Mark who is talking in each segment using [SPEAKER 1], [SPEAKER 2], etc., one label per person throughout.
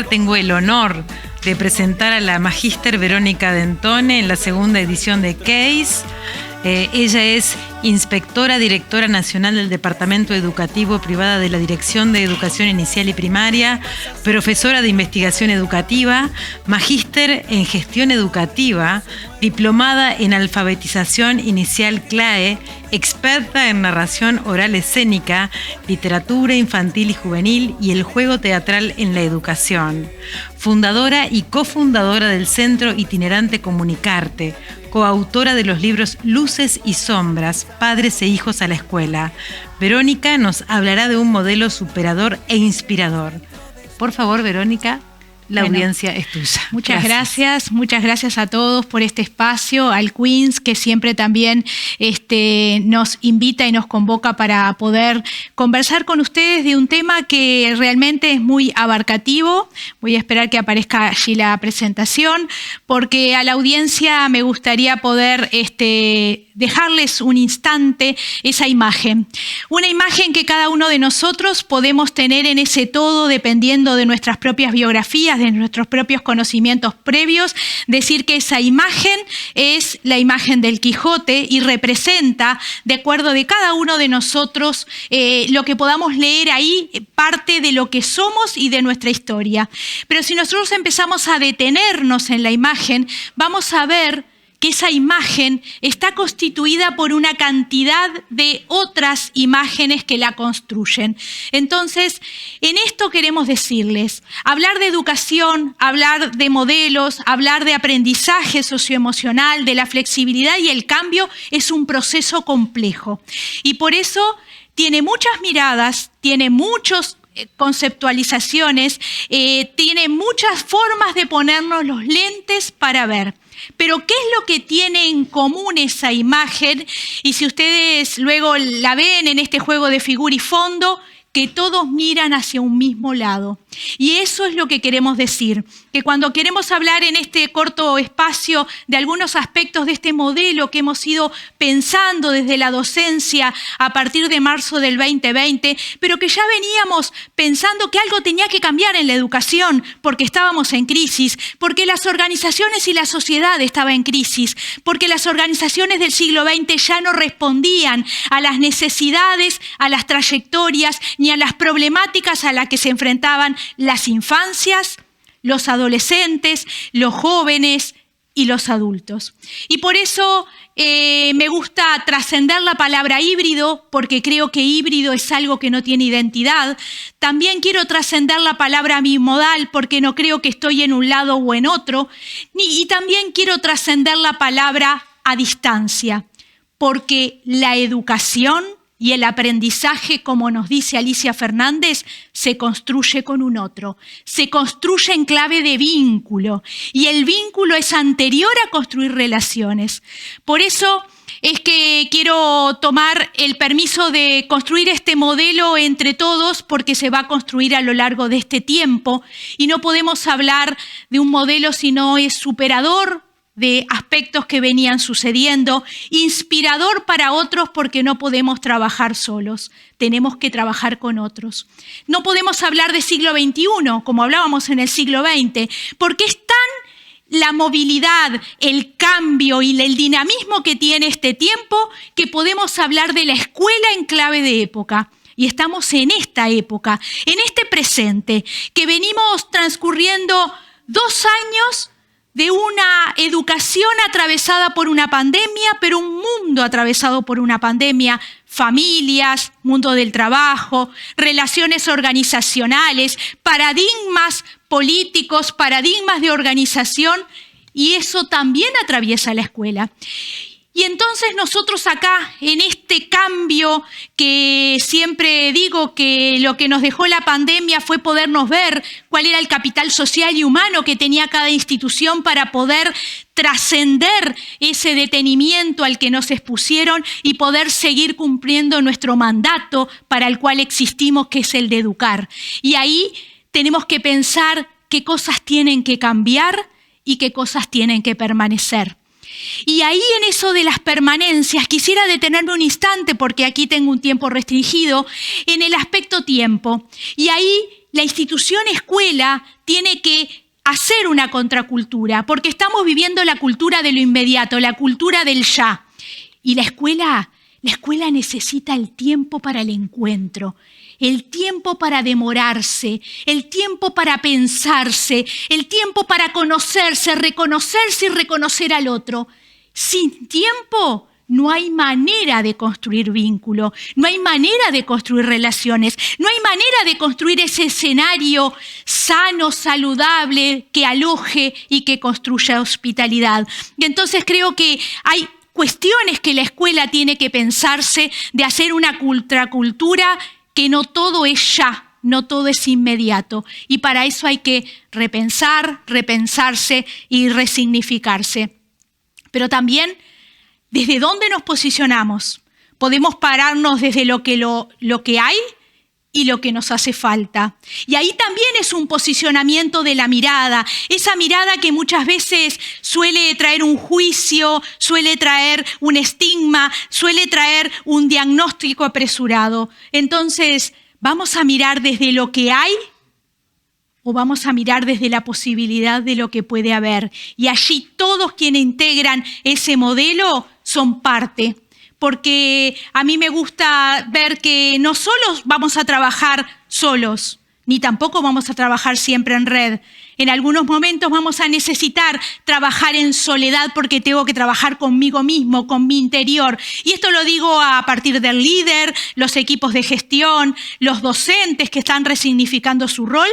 [SPEAKER 1] Tengo el honor de presentar a la Magíster Verónica Dentone en la segunda edición de CASE. Ella es inspectora directora nacional del Departamento Educativo Privada de la Dirección de Educación Inicial y Primaria, profesora de investigación educativa, magíster en gestión educativa, diplomada en alfabetización inicial CLAE, experta en narración oral escénica, literatura infantil y juvenil y el juego teatral en la educación. Fundadora y cofundadora del Centro Itinerante Comunicarte, coautora de los libros Luces y Sombras, Padres e Hijos a la Escuela. Verónica nos hablará de un modelo superador e inspirador. Por favor, Verónica, la audiencia es tuya.
[SPEAKER 2] Muchas gracias a todos por este espacio, al Queens, que siempre también nos invita y nos convoca para poder conversar con ustedes de un tema que realmente es muy abarcativo. Voy a esperar que aparezca allí la presentación, porque a la audiencia me gustaría poder dejarles un instante esa imagen. Una imagen que cada uno de nosotros podemos tener en ese todo dependiendo de nuestras propias biografías, de nuestros propios conocimientos previos. Decir que esa imagen es la imagen del Quijote y representa, de acuerdo de cada uno de nosotros, lo que podamos leer ahí, parte de lo que somos y de nuestra historia. Pero si nosotros empezamos a detenernos en la imagen, vamos a ver que esa imagen está constituida por una cantidad de otras imágenes que la construyen. Entonces, en esto queremos decirles, hablar de educación, hablar de modelos, hablar de aprendizaje socioemocional, de la flexibilidad y el cambio es un proceso complejo. Y por eso tiene muchas miradas, tiene muchas conceptualizaciones, tiene muchas formas de ponernos los lentes para ver. Pero ¿qué es lo que tiene en común esa imagen? Y si ustedes luego la ven en este juego de figura y fondo, que todos miran hacia un mismo lado. Y eso es lo que queremos decir, que cuando queremos hablar en este corto espacio de algunos aspectos de este modelo que hemos ido pensando desde la docencia a partir de marzo del 2020, pero que ya veníamos pensando que algo tenía que cambiar en la educación porque estábamos en crisis, porque las organizaciones y la sociedad estaban en crisis, porque las organizaciones del siglo XX ya no respondían a las necesidades, a las trayectorias ni a las problemáticas a las que se enfrentaban las infancias, los adolescentes, los jóvenes y los adultos. Y por eso me gusta trascender la palabra híbrido, porque creo que híbrido es algo que no tiene identidad. También quiero trascender la palabra bimodal, porque no creo que estoy en un lado o en otro. Y también quiero trascender la palabra a distancia, porque la educación y el aprendizaje, como nos dice Alicia Fernández, se construye con un otro, se construye en clave de vínculo y el vínculo es anterior a construir relaciones. Por eso es que quiero tomar el permiso de construir este modelo entre todos porque se va a construir a lo largo de este tiempo y no podemos hablar de un modelo si no es superador de aspectos que venían sucediendo, inspirador para otros porque no podemos trabajar solos, tenemos que trabajar con otros. No podemos hablar de siglo XXI como hablábamos en el siglo XX, porque es tan la movilidad, el cambio y el dinamismo que tiene este tiempo que podemos hablar de la escuela en clave de época. Y estamos en esta época, en este presente, que venimos transcurriendo 2 años de una educación atravesada por una pandemia, pero un mundo atravesado por una pandemia, familias, mundo del trabajo, relaciones organizacionales, paradigmas políticos, paradigmas de organización, y eso también atraviesa la escuela. Y entonces nosotros acá, en este cambio que siempre digo que lo que nos dejó la pandemia fue podernos ver cuál era el capital social y humano que tenía cada institución para poder trascender ese detenimiento al que nos expusieron y poder seguir cumpliendo nuestro mandato para el cual existimos, que es el de educar. Y ahí tenemos que pensar qué cosas tienen que cambiar y qué cosas tienen que permanecer. Y ahí en eso de las permanencias quisiera detenerme un instante porque aquí tengo un tiempo restringido en el aspecto tiempo. Y ahí la institución escuela tiene que hacer una contracultura, porque estamos viviendo la cultura de lo inmediato, la cultura del ya. Y la escuela necesita el tiempo para el encuentro, el tiempo para demorarse, el tiempo para pensarse, el tiempo para conocerse, reconocerse y reconocer al otro. Sin tiempo no hay manera de construir vínculo, no hay manera de construir relaciones, no hay manera de construir ese escenario sano, saludable, que aloje y que construya hospitalidad. Y entonces creo que hay cuestiones que la escuela tiene que pensarse de hacer una contracultura que no todo es ya, no todo es inmediato. Y para eso hay que repensar, repensarse y resignificarse. Pero también, ¿desde dónde nos posicionamos? Podemos pararnos desde lo que hay y lo que nos hace falta. Y ahí también es un posicionamiento de la mirada, esa mirada que muchas veces suele traer un juicio, suele traer un estigma, suele traer un diagnóstico apresurado. Entonces, ¿vamos a mirar desde lo que hay o vamos a mirar desde la posibilidad de lo que puede haber? Y allí todos quienes integran ese modelo son parte. Porque a mí me gusta ver que no solo vamos a trabajar solos, ni tampoco vamos a trabajar siempre en red. En algunos momentos vamos a necesitar trabajar en soledad porque tengo que trabajar conmigo mismo, con mi interior. Y esto lo digo a partir del líder, los equipos de gestión, los docentes que están resignificando su rol,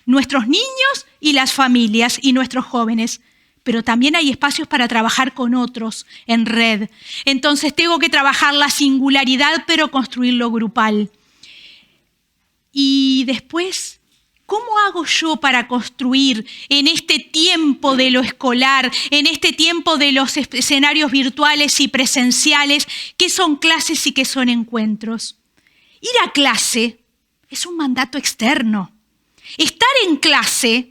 [SPEAKER 2] nuestros niños y las familias y nuestros jóvenes. Pero también hay espacios para trabajar con otros en red. Entonces tengo que trabajar la singularidad, pero construir lo grupal. Y después, ¿cómo hago yo para construir en este tiempo de lo escolar, en este tiempo de los escenarios virtuales y presenciales, qué son clases y qué son encuentros? Ir a clase es un mandato externo. Estar en clase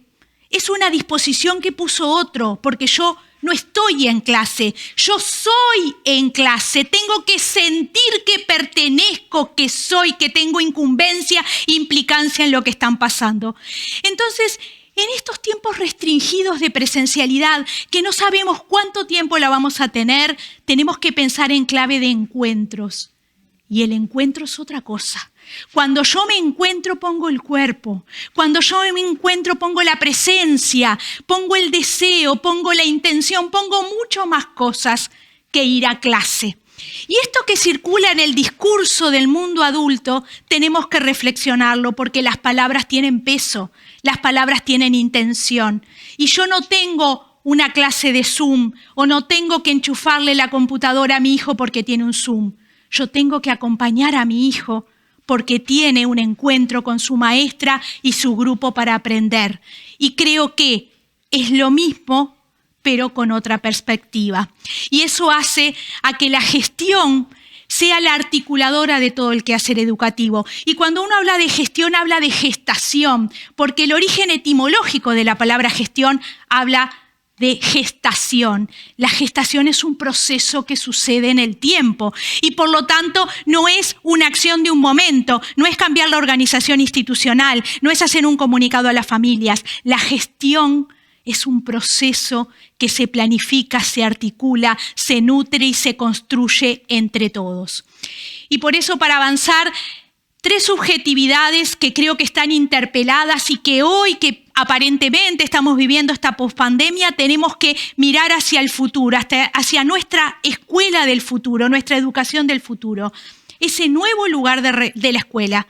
[SPEAKER 2] es una disposición que puso otro, porque yo no estoy en clase, yo soy en clase. Tengo que sentir que pertenezco, que soy, que tengo incumbencia, implicancia en lo que están pasando. Entonces, en estos tiempos restringidos de presencialidad, que no sabemos cuánto tiempo la vamos a tener, tenemos que pensar en clave de encuentros. Y el encuentro es otra cosa. Cuando yo me encuentro, pongo el cuerpo. Cuando yo me encuentro, pongo la presencia, pongo el deseo, pongo la intención, pongo mucho más cosas que ir a clase. Y esto que circula en el discurso del mundo adulto, tenemos que reflexionarlo porque las palabras tienen peso, las palabras tienen intención. Y yo no tengo una clase de Zoom o no tengo que enchufarle la computadora a mi hijo porque tiene un Zoom. Yo tengo que acompañar a mi hijo porque tiene un encuentro con su maestra y su grupo para aprender. Y creo que es lo mismo, pero con otra perspectiva. Y eso hace a que la gestión sea la articuladora de todo el quehacer educativo. Y cuando uno habla de gestión, habla de gestación, porque el origen etimológico de la palabra gestión habla de gestación. La gestación es un proceso que sucede en el tiempo y por lo tanto no es una acción de un momento, no es cambiar la organización institucional, no es hacer un comunicado a las familias. La gestión es un proceso que se planifica, se articula, se nutre y se construye entre todos. Y por eso, para avanzar, 3 subjetividades que creo que están interpeladas y que hoy, que aparentemente estamos viviendo esta pospandemia, tenemos que mirar hacia el futuro, hacia nuestra escuela del futuro, nuestra educación del futuro. Ese nuevo lugar de la escuela,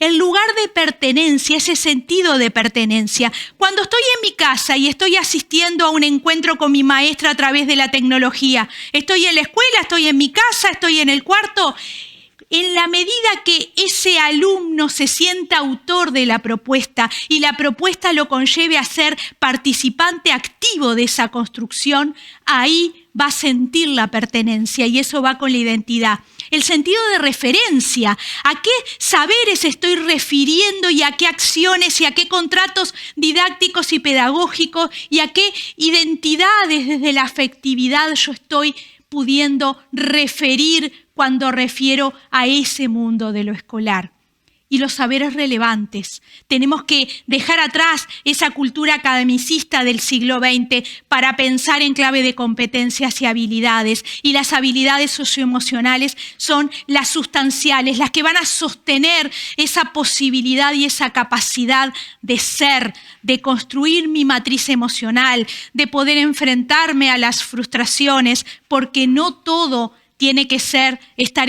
[SPEAKER 2] el lugar de pertenencia, ese sentido de pertenencia. Cuando estoy en mi casa y estoy asistiendo a un encuentro con mi maestra a través de la tecnología, estoy en la escuela, estoy en mi casa, estoy en el cuarto. En la medida que ese alumno se sienta autor de la propuesta y la propuesta lo conlleve a ser participante activo de esa construcción, ahí va a sentir la pertenencia y eso va con la identidad. El sentido de referencia, a qué saberes estoy refiriendo y a qué acciones y a qué contratos didácticos y pedagógicos y a qué identidades desde la afectividad yo estoy pudiendo referir cuando refiero a ese mundo de lo escolar. y los saberes relevantes. Tenemos que dejar atrás esa cultura academicista del siglo XX para pensar en clave de competencias y habilidades. Y las habilidades socioemocionales son las sustanciales, las que van a sostener esa posibilidad y esa capacidad de ser, de construir mi matriz emocional, de poder enfrentarme a las frustraciones, porque no todo tiene que estar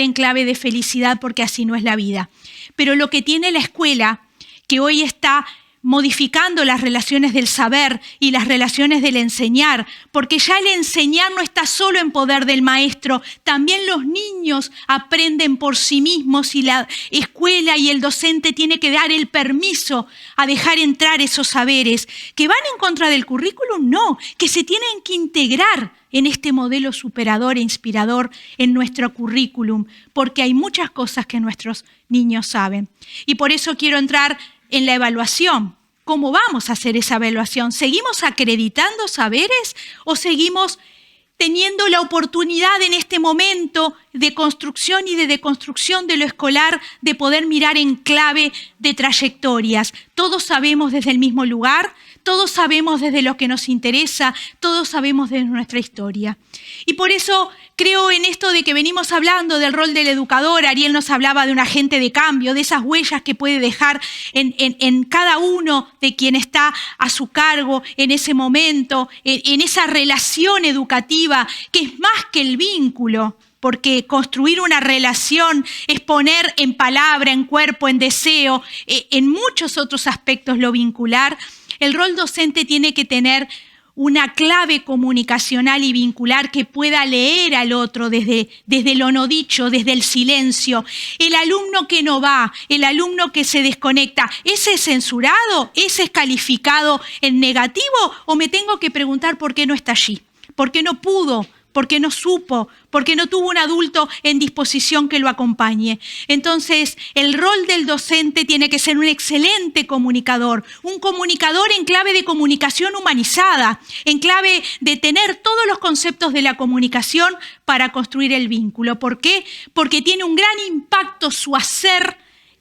[SPEAKER 2] en clave de felicidad, porque así no es la vida. Pero lo que tiene la escuela, que hoy está modificando las relaciones del saber y las relaciones del enseñar, porque ya el enseñar no está solo en poder del maestro, también los niños aprenden por sí mismos y la escuela y el docente tiene que dar el permiso a dejar entrar esos saberes. ¿Que van en contra del currículum? No, que se tienen que integrar en este modelo superador e inspirador en nuestro currículum, porque hay muchas cosas que nuestros niños saben. Y por eso quiero entrar en la evaluación. ¿Cómo vamos a hacer esa evaluación? ¿Seguimos acreditando saberes o seguimos teniendo la oportunidad en este momento de construcción y de deconstrucción de lo escolar de poder mirar en clave de trayectorias? Todos sabemos desde el mismo lugar, todos sabemos desde lo que nos interesa, todos sabemos desde nuestra historia. Y por eso creo en esto de que venimos hablando del rol del educador. Ariel nos hablaba de un agente de cambio, de esas huellas que puede dejar en cada uno de quien está a su cargo en ese momento, en esa relación educativa que es más que el vínculo, porque construir una relación es poner en palabra, en cuerpo, en deseo, en muchos otros aspectos lo vincular. El rol docente tiene que tener una clave comunicacional y vincular que pueda leer al otro desde lo no dicho, desde el silencio. El alumno que no va, el alumno que se desconecta, ¿ese es censurado? ¿Ese es calificado en negativo? ¿O me tengo que preguntar por qué no está allí? ¿Por qué no pudo? ¿Por qué no supo? ¿Por qué no tuvo un adulto en disposición que lo acompañe? Entonces, el rol del docente tiene que ser un excelente comunicador, un comunicador en clave de comunicación humanizada, en clave de tener todos los conceptos de la comunicación para construir el vínculo. ¿Por qué? Porque tiene un gran impacto su hacer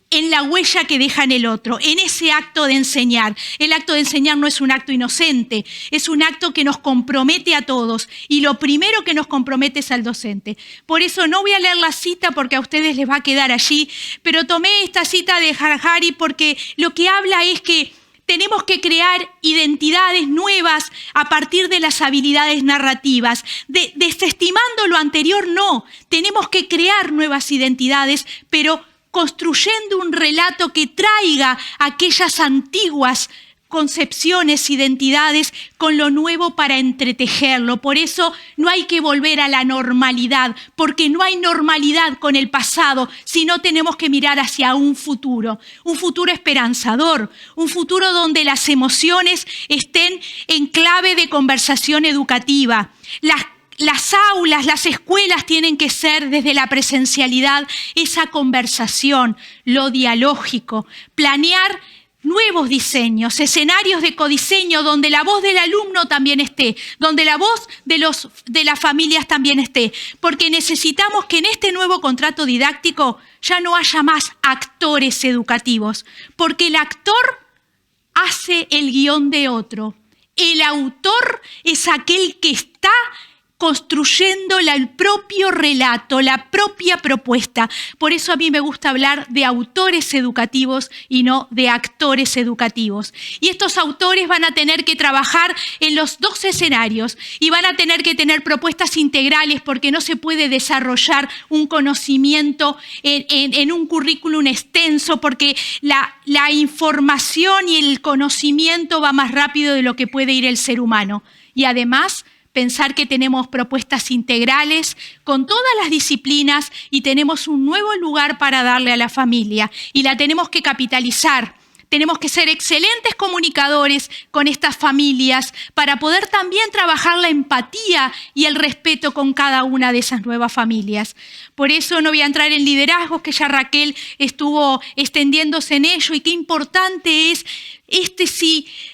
[SPEAKER 2] en la huella que deja en el otro, en ese acto de enseñar. El acto de enseñar no es un acto inocente, es un acto que nos compromete a todos y lo primero que nos compromete es al docente. Por eso no voy a leer la cita porque a ustedes les va a quedar allí, pero tomé esta cita de Harari porque lo que habla es que tenemos que crear identidades nuevas a partir de las habilidades narrativas. Desestimando lo anterior, no. Tenemos que crear nuevas identidades, pero construyendo un relato que traiga aquellas antiguas concepciones, identidades, con lo nuevo para entretejerlo. Por eso no hay que volver a la normalidad, porque no hay normalidad con el pasado, sino tenemos que mirar hacia un futuro esperanzador, un futuro donde las emociones estén en clave de conversación educativa. Las aulas, las escuelas tienen que ser desde la presencialidad esa conversación, lo dialógico, planear nuevos diseños, escenarios de codiseño donde la voz del alumno también esté, donde la voz de las familias también esté, porque necesitamos que en este nuevo contrato didáctico ya no haya más actores educativos, porque el actor hace el guión de otro, el autor es aquel que está construyendo el propio relato, la propia propuesta. Por eso a mí me gusta hablar de autores educativos y no de actores educativos. Y estos autores van a tener que trabajar en los dos escenarios y van a tener que tener propuestas integrales porque no se puede desarrollar un conocimiento en un currículum extenso porque la información y el conocimiento va más rápido de lo que puede ir el ser humano. Y además, pensar que tenemos propuestas integrales con todas las disciplinas y tenemos un nuevo lugar para darle a la familia y la tenemos que capitalizar. Tenemos que ser excelentes comunicadores con estas familias para poder también trabajar la empatía y el respeto con cada una de esas nuevas familias. Por eso no voy a entrar en liderazgos, que ya Raquel estuvo extendiéndose en ello, y qué importante es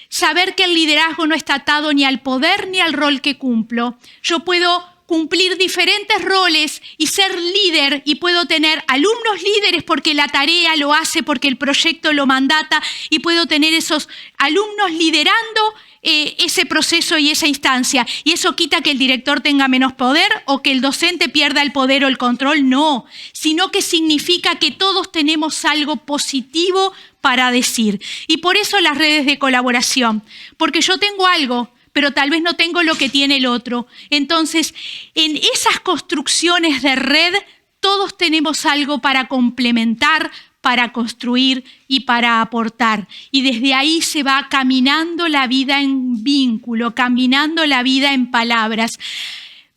[SPEAKER 2] saber que el liderazgo no está atado ni al poder ni al rol que cumplo. Yo puedo cumplir diferentes roles y ser líder, y puedo tener alumnos líderes porque la tarea lo hace, porque el proyecto lo mandata, y puedo tener esos alumnos liderando ese proceso y esa instancia. ¿Y eso quita que el director tenga menos poder o que el docente pierda el poder o el control? No, sino que significa que todos tenemos algo positivo para decir. Y por eso las redes de colaboración, porque yo tengo algo, pero tal vez no tengo lo que tiene el otro. Entonces, en esas construcciones de red, todos tenemos algo para complementar, para construir y para aportar. Y desde ahí se va caminando la vida en vínculo, caminando la vida en palabras.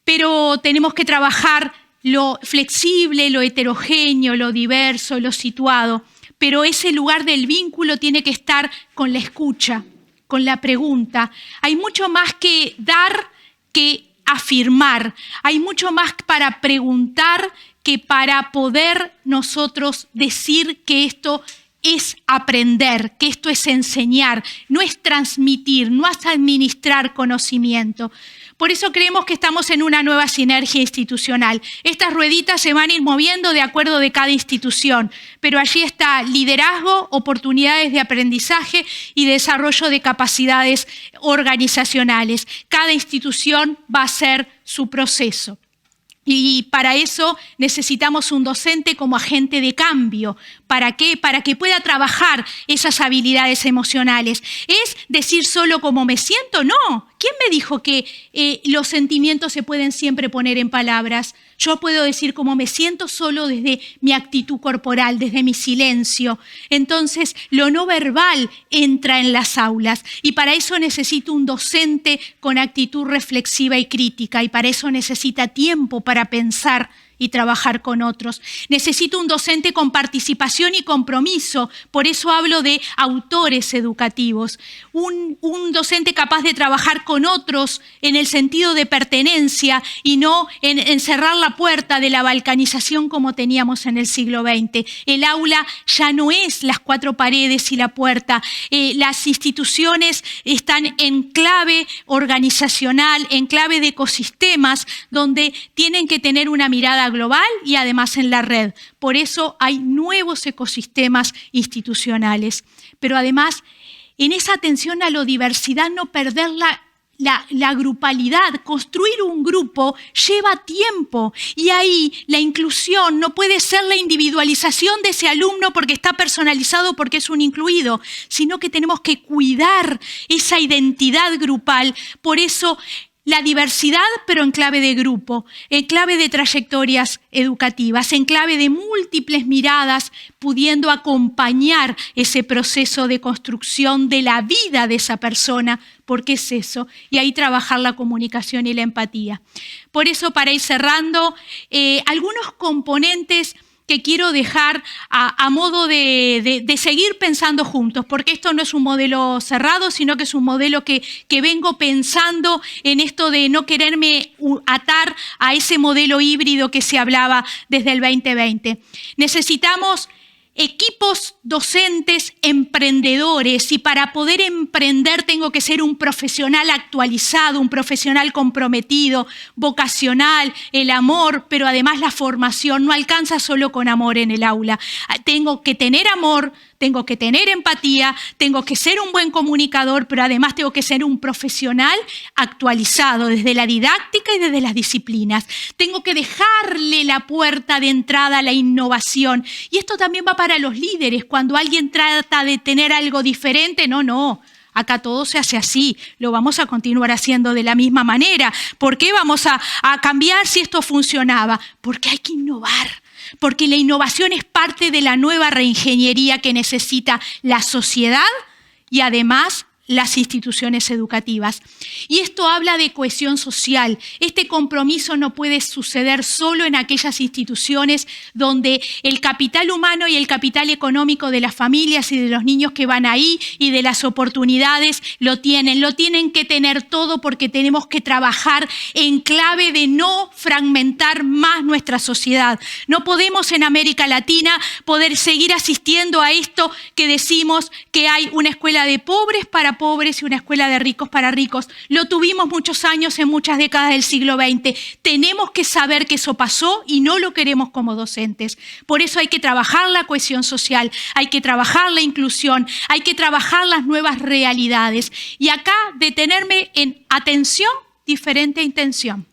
[SPEAKER 2] Pero tenemos que trabajar lo flexible, lo heterogéneo, lo diverso, lo situado. Pero ese lugar del vínculo tiene que estar con la escucha, con la pregunta. Hay mucho más que dar que afirmar. Hay mucho más para preguntar que para poder nosotros decir que esto es aprender, que esto es enseñar, no es transmitir, no es administrar conocimiento. Por eso creemos que estamos en una nueva sinergia institucional. Estas rueditas se van a ir moviendo de acuerdo de cada institución, pero allí está liderazgo, oportunidades de aprendizaje y desarrollo de capacidades organizacionales. Cada institución va a hacer su proceso. Y para eso necesitamos un docente como agente de cambio. ¿Para qué? Para que pueda trabajar esas habilidades emocionales. ¿Es decir solo cómo me siento? No. ¿Quién me dijo que los sentimientos se pueden siempre poner en palabras? Yo puedo decir cómo me siento solo desde mi actitud corporal, desde mi silencio. Entonces, lo no verbal entra en las aulas y para eso necesito un docente con actitud reflexiva y crítica y para eso necesita tiempo para pensar y trabajar con otros. Necesito un docente con participación y compromiso, por eso hablo de autores educativos. Un docente capaz de trabajar con otros en el sentido de pertenencia y no en cerrar la puerta de la balcanización como teníamos en el siglo XX. El aula ya no es las cuatro paredes y la puerta. Las instituciones están en clave organizacional, en clave de ecosistemas, donde tienen que tener una mirada global y además en la red. Por eso hay nuevos ecosistemas institucionales. Pero además, en esa atención a la diversidad, no perder la grupalidad. Construir un grupo lleva tiempo y ahí la inclusión no puede ser la individualización de ese alumno porque está personalizado, porque es un incluido, sino que tenemos que cuidar esa identidad grupal. Por eso la diversidad, pero en clave de grupo, en clave de trayectorias educativas, en clave de múltiples miradas, pudiendo acompañar ese proceso de construcción de la vida de esa persona, porque es eso, y ahí trabajar la comunicación y la empatía. Por eso, para ir cerrando, algunos componentes que quiero dejar a modo de seguir pensando juntos, porque esto no es un modelo cerrado, sino que es un modelo que vengo pensando en esto de no quererme atar a ese modelo híbrido que se hablaba desde el 2020. Necesitamos equipos docentes emprendedores y para poder emprender tengo que ser un profesional actualizado, un profesional comprometido, vocacional, el amor, pero además la formación no alcanza solo con amor en el aula. Tengo que tener amor, tengo que tener empatía, tengo que ser un buen comunicador, pero además tengo que ser un profesional actualizado desde la didáctica y desde las disciplinas. Tengo que dejarle la puerta de entrada a la innovación. Y esto también va para los líderes. Cuando alguien trata de tener algo diferente, no. Acá todo se hace así, lo vamos a continuar haciendo de la misma manera. ¿Por qué vamos a cambiar si esto funcionaba? Porque hay que innovar. Porque la innovación es parte de la nueva reingeniería que necesita la sociedad y además las instituciones educativas. Y esto habla de cohesión social. Este compromiso no puede suceder solo en aquellas instituciones donde el capital humano y el capital económico de las familias y de los niños que van ahí y de las oportunidades lo tienen que tener todo porque tenemos que trabajar en clave de no fragmentar más nuestra sociedad. No podemos en América Latina poder seguir asistiendo a esto que decimos que hay una escuela de pobres para para pobres y una escuela de ricos para ricos. Lo tuvimos muchos años en muchas décadas del siglo XX. Tenemos que saber que eso pasó y no lo queremos como docentes. Por eso hay que trabajar la cohesión social, hay que trabajar la inclusión, hay que trabajar las nuevas realidades. Y acá detenerme en atención, diferente a intención.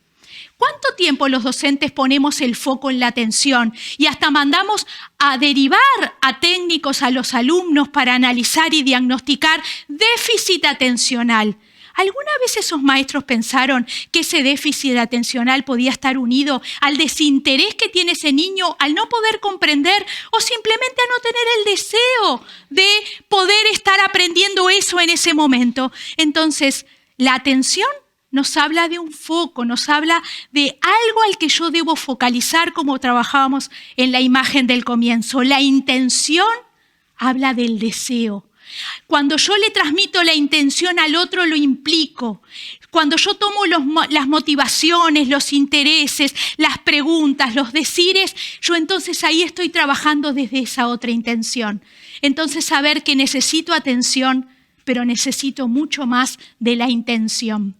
[SPEAKER 2] ¿Cuánto tiempo los docentes ponemos el foco en la atención y hasta mandamos a derivar a técnicos a los alumnos para analizar y diagnosticar déficit atencional? ¿Alguna vez esos maestros pensaron que ese déficit atencional podía estar unido al desinterés que tiene ese niño al no poder comprender o simplemente a no tener el deseo de poder estar aprendiendo eso en ese momento? Entonces, la atención nos habla de un foco, nos habla de algo al que yo debo focalizar como trabajábamos en la imagen del comienzo. La intención habla del deseo. Cuando yo le transmito la intención al otro, lo implico. Cuando yo tomo las motivaciones, los intereses, las preguntas, los decires, yo entonces ahí estoy trabajando desde esa otra intención. Entonces saber que necesito atención, pero necesito mucho más de la intención.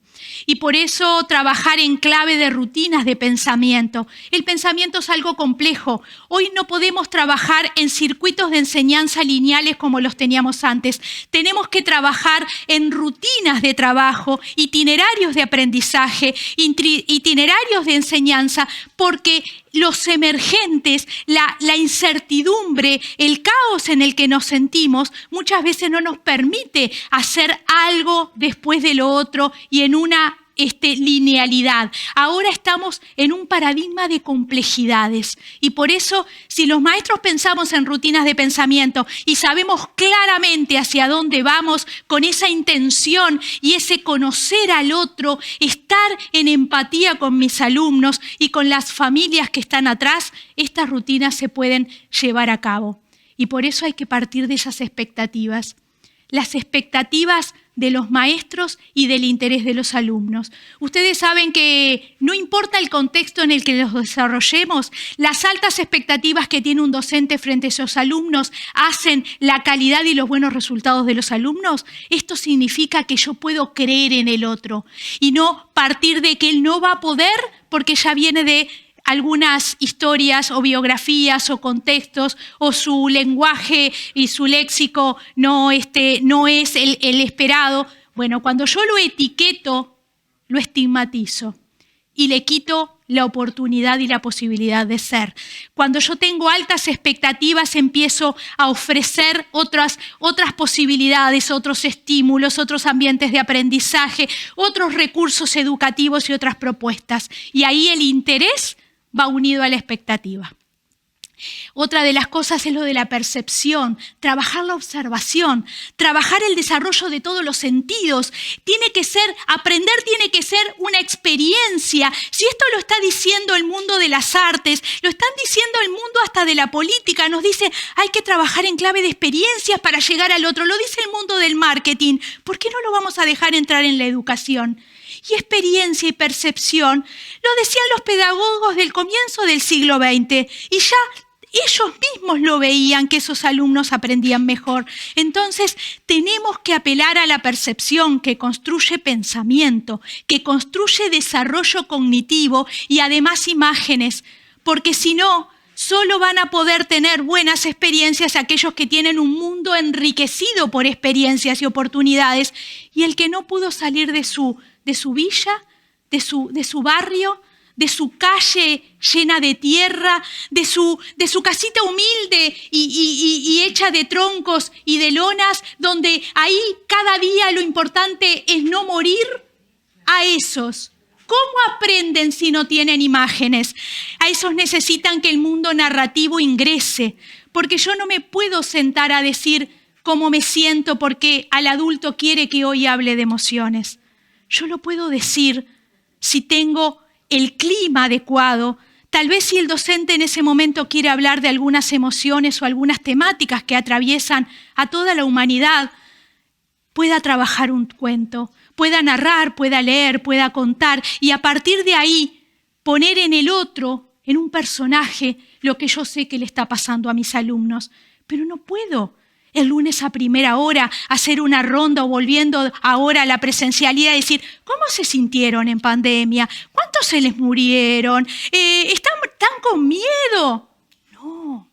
[SPEAKER 2] Y por eso trabajar en clave de rutinas de pensamiento. El pensamiento es algo complejo. Hoy no podemos trabajar en circuitos de enseñanza lineales como los teníamos antes. Tenemos que trabajar en rutinas de trabajo, itinerarios de aprendizaje, itinerarios de enseñanza, porque los emergentes, la incertidumbre, el caos en el que nos sentimos, muchas veces no nos permite hacer algo después de lo otro y en una linealidad. Ahora estamos en un paradigma de complejidades y por eso si los maestros pensamos en rutinas de pensamiento y sabemos claramente hacia dónde vamos con esa intención y ese conocer al otro, estar en empatía con mis alumnos y con las familias que están atrás, estas rutinas se pueden llevar a cabo. Y por eso hay que partir de esas expectativas. Las expectativas de los maestros y del interés de los alumnos. Ustedes saben que no importa el contexto en el que los desarrollemos, las altas expectativas que tiene un docente frente a esos alumnos hacen la calidad y los buenos resultados de los alumnos. Esto significa que yo puedo creer en el otro y no partir de que él no va a poder porque ya viene de algunas historias o biografías o contextos o su lenguaje y su léxico no es el esperado. Bueno, cuando yo lo etiqueto, lo estigmatizo y le quito la oportunidad y la posibilidad de ser. Cuando yo tengo altas expectativas, empiezo a ofrecer otras posibilidades, otros estímulos, otros ambientes de aprendizaje, otros recursos educativos y otras propuestas. Y ahí el interés va unido a la expectativa. Otra de las cosas es lo de la percepción, trabajar la observación, trabajar el desarrollo de todos los sentidos. Aprender tiene que ser una experiencia. Si esto lo está diciendo el mundo de las artes, lo están diciendo el mundo hasta de la política, nos dice hay que trabajar en clave de experiencias para llegar al otro. Lo dice el mundo del marketing. ¿Por qué no lo vamos a dejar entrar en la educación? Y experiencia y percepción lo decían los pedagogos del comienzo del siglo XX y ya ellos mismos lo veían que esos alumnos aprendían mejor. Entonces tenemos que apelar a la percepción que construye pensamiento, que construye desarrollo cognitivo y además imágenes, porque si no, solo van a poder tener buenas experiencias aquellos que tienen un mundo enriquecido por experiencias y oportunidades y el que no pudo salir de su villa, de su barrio, de su calle llena de tierra, de su casita humilde y hecha de troncos y de lonas, donde ahí cada día lo importante es no morir. A esos, ¿cómo aprenden si no tienen imágenes? A esos necesitan que el mundo narrativo ingrese, porque yo no me puedo sentar a decir cómo me siento porque al adulto quiere que hoy hable de emociones. Yo lo puedo decir si tengo el clima adecuado. Tal vez si el docente en ese momento quiere hablar de algunas emociones o algunas temáticas que atraviesan a toda la humanidad, pueda trabajar un cuento, pueda narrar, pueda leer, pueda contar y a partir de ahí poner en el otro, en un personaje, lo que yo sé que le está pasando a mis alumnos. Pero no puedo el lunes a primera hora, hacer una ronda o volviendo ahora a la presencialidad y decir, ¿cómo se sintieron en pandemia? ¿Cuántos se les murieron? ¿Están con miedo? No.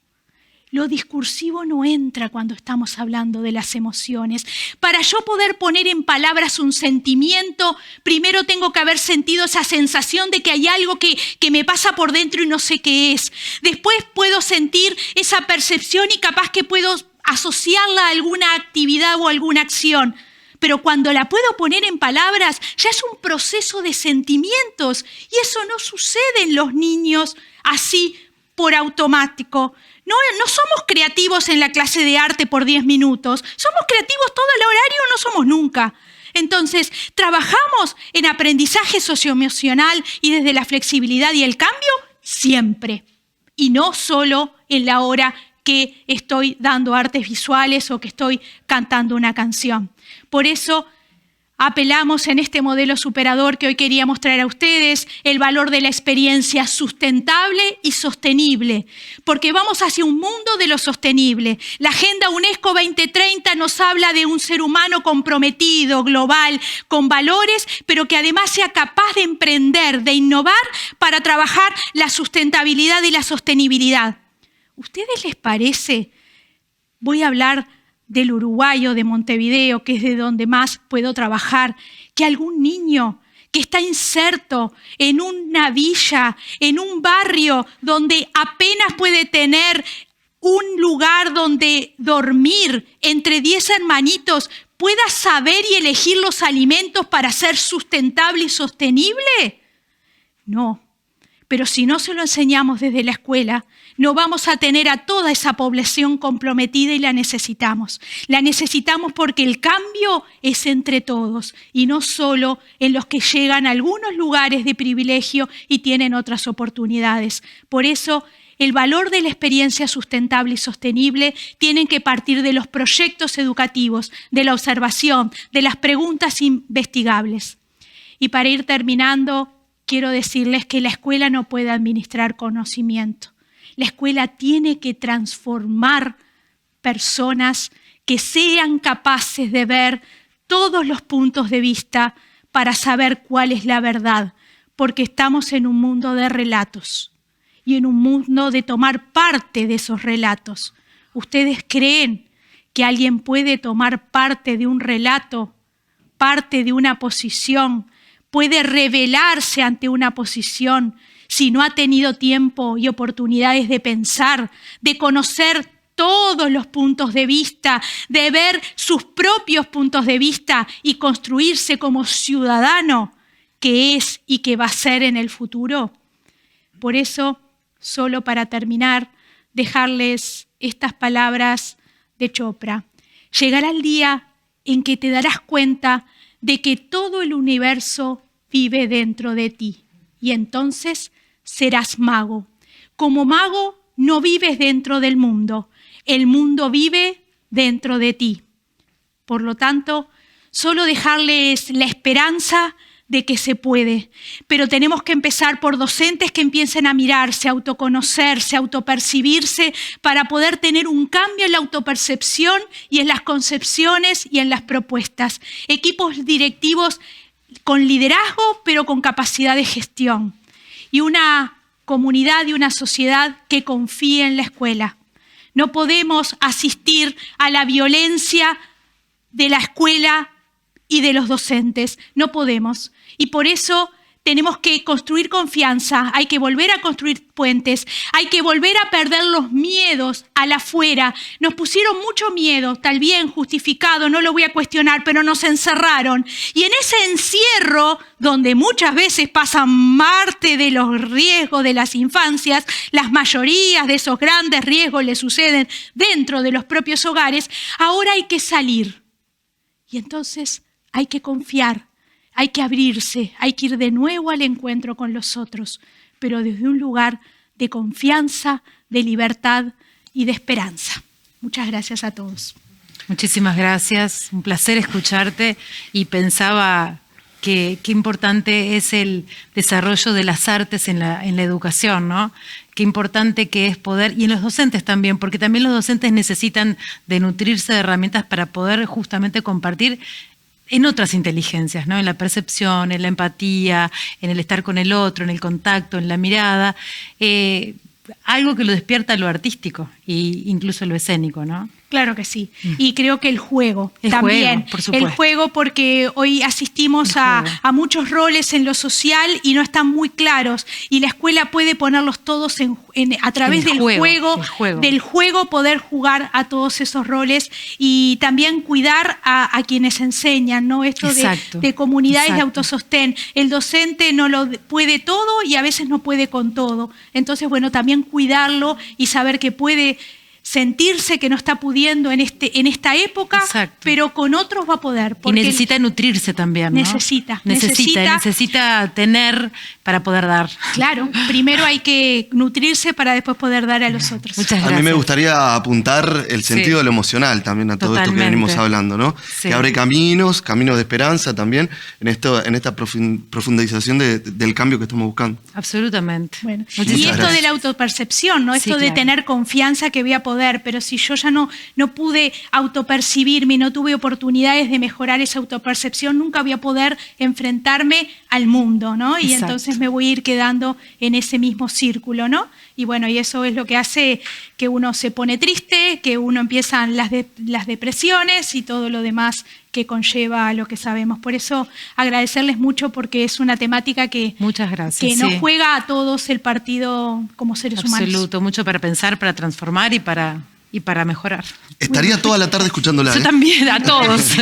[SPEAKER 2] Lo discursivo no entra cuando estamos hablando de las emociones. Para yo poder poner en palabras un sentimiento, primero tengo que haber sentido esa sensación de que hay algo que me pasa por dentro y no sé qué es. Después puedo sentir esa percepción y capaz que puedo asociarla a alguna actividad o alguna acción. Pero cuando la puedo poner en palabras, ya es un proceso de sentimientos. Y eso no sucede en los niños así por automático. No somos creativos en la clase de arte por 10 minutos. Somos creativos todo el horario, no somos nunca. Entonces, trabajamos en aprendizaje socioemocional y desde la flexibilidad y el cambio siempre. Y no solo en la hora que estoy dando artes visuales o que estoy cantando una canción. Por eso apelamos en este modelo superador que hoy queríamos traer a ustedes el valor de la experiencia sustentable y sostenible, porque vamos hacia un mundo de lo sostenible. La Agenda UNESCO 2030 nos habla de un ser humano comprometido, global, con valores, pero que además sea capaz de emprender, de innovar para trabajar la sustentabilidad y la sostenibilidad. ¿Ustedes les parece? Voy a hablar del Uruguay o de Montevideo, que es de donde más puedo trabajar, que algún niño que está inserto en una villa, en un barrio donde apenas puede tener un lugar donde dormir entre 10 hermanitos, pueda saber y elegir los alimentos para ser sustentable y sostenible? No. Pero si no se lo enseñamos desde la escuela, no vamos a tener a toda esa población comprometida y la necesitamos. La necesitamos porque el cambio es entre todos y no solo en los que llegan a algunos lugares de privilegio y tienen otras oportunidades. Por eso, el valor de la experiencia sustentable y sostenible tienen que partir de los proyectos educativos, de la observación, de las preguntas investigables. Y para ir terminando, quiero decirles que la escuela no puede administrar conocimiento. La escuela tiene que transformar personas que sean capaces de ver todos los puntos de vista para saber cuál es la verdad, porque estamos en un mundo de relatos y en un mundo de tomar parte de esos relatos. ¿Ustedes creen que alguien puede tomar parte de un relato, parte de una posición, puede rebelarse ante una posición si no ha tenido tiempo y oportunidades de pensar, de conocer todos los puntos de vista, de ver sus propios puntos de vista y construirse como ciudadano que es y que va a ser en el futuro? Por eso, solo para terminar, dejarles estas palabras de Chopra. Llegará el día en que te darás cuenta de que todo el universo vive dentro de ti y entonces serás mago. Como mago no vives dentro del mundo, el mundo vive dentro de ti. Por lo tanto, solo dejarles la esperanza de que se puede, pero tenemos que empezar por docentes que empiecen a mirarse, a autoconocerse, a autopercibirse para poder tener un cambio en la autopercepción y en las concepciones y en las propuestas. Equipos directivos con liderazgo, pero con capacidad de gestión. Y una comunidad y una sociedad que confíe en la escuela. No podemos asistir a la violencia de la escuela y de los docentes. No podemos. Y por eso tenemos que construir confianza, hay que volver a construir puentes, hay que volver a perder los miedos al afuera. Nos pusieron mucho miedo, tal bien justificado, no lo voy a cuestionar, pero nos encerraron. Y en ese encierro, donde muchas veces pasan parte de los riesgos de las infancias, las mayorías de esos grandes riesgos le suceden dentro de los propios hogares, ahora hay que salir. Y entonces hay que confiar. Hay que abrirse, hay que ir de nuevo al encuentro con los otros, pero desde un lugar de confianza, de libertad y de esperanza. Muchas gracias a todos.
[SPEAKER 1] Muchísimas gracias, un placer escucharte y pensaba qué importante es el desarrollo de las artes en la educación, ¿no? qué importante que es poder, y en los docentes también, porque también los docentes necesitan de nutrirse de herramientas para poder justamente compartir en otras inteligencias, ¿no? En la percepción, en la empatía, en el estar con el otro, en el contacto, en la mirada, algo que lo despierta lo artístico e incluso lo escénico, ¿no?
[SPEAKER 2] Claro que sí. Y creo que el juego también.
[SPEAKER 1] Por supuesto.
[SPEAKER 2] El juego, porque hoy asistimos a muchos roles en lo social y no están muy claros. Y la escuela puede ponerlos todos a través del juego, poder jugar a todos esos roles y también cuidar a quienes enseñan, ¿no? Esto de comunidades de autosostén. El docente no lo puede todo y a veces no puede con todo. Entonces, bueno, también cuidarlo y saber que puede sentirse que no está pudiendo en esta época, pero con otros va a poder.
[SPEAKER 1] Y necesita nutrirse también, ¿no? Necesita tener para poder dar.
[SPEAKER 2] Claro, primero hay que nutrirse para después poder dar a los otros.
[SPEAKER 1] Muchas gracias.
[SPEAKER 3] A mí me gustaría apuntar el sentido de lo emocional también a todo esto que venimos hablando, ¿no? Sí. Que abre caminos de esperanza también en esta profundización del cambio que estamos buscando.
[SPEAKER 2] Absolutamente. Bueno, y esto de la autopercepción, ¿no? Esto de tener confianza que voy a poder, pero si yo ya no pude autopercibirme, no tuve oportunidades de mejorar esa autopercepción, nunca voy a poder enfrentarme al mundo, ¿no? Y entonces me voy a ir quedando en ese mismo círculo, ¿no? Y bueno, y eso es lo que hace que uno se pone triste, que uno empiezan las depresiones y todo lo demás que conlleva a lo que sabemos. Por eso agradecerles mucho porque es una temática que, que nos juega a todos el partido como seres humanos.
[SPEAKER 1] Absoluto, mucho para pensar, para transformar y para mejorar.
[SPEAKER 3] Estaría toda la tarde escuchándola.
[SPEAKER 1] Yo también, a todos.